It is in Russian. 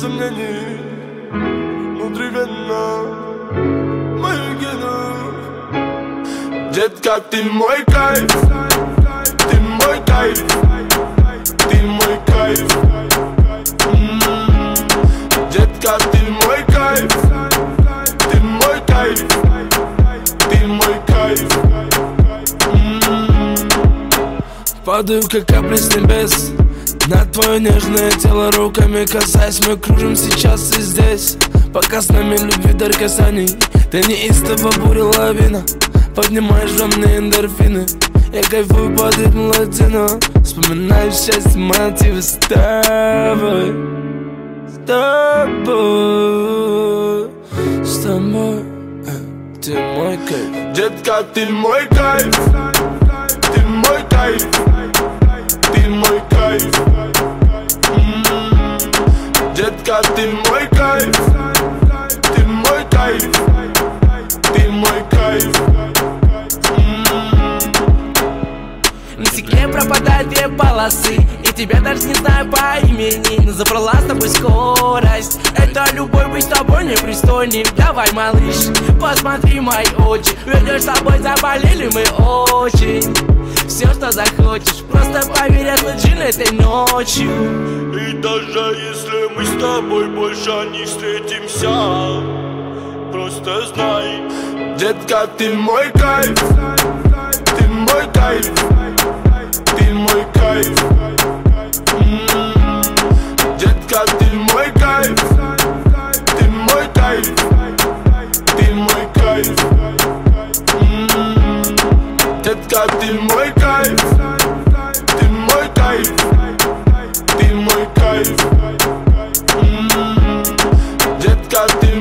сомнений внутривенно мою гену. Детка, ты мой кайф, ты мой кайф, ты мой кайф. Детка, ты мой кайф, ты мой кайф, ты мой кайф. Падаю, как капли с небес на твое нежное тело, руками касаясь. Мы кружим сейчас и здесь, пока с нами любви дар касаний. Ты неистово буря лавина, поднимаешь во мне эндорфины. Я кайфую под ритм латино, вспоминаю счастье, мотивы с тобой. С тобой, с тобой, ты мой кайф. Детка, ты мой кайф, ты мой кайф, ты мой кайф. Детка, ты мой кайф, ты мой кайф, ты мой кайф. На стекле пропадают две полосы, и тебя даже не знаю по имени, но забрала с тобой скорость. Это любовь, быть с тобой непристойней. Давай, малыш, посмотри мои очи, ведешь с тобой, заболели мы очень. Все, что захочешь, просто поверь, отложи этой ночью. И даже если мы с тобой больше не встретимся, просто знай, детка, ты мой кайф, ты мой кайф, ты мой кайф. Детка, ты мой кайф, ты мой кайф, ты мой кайф. Детка, ты мой кайф, ты мой кайф, ты мой кайф. Детка, ты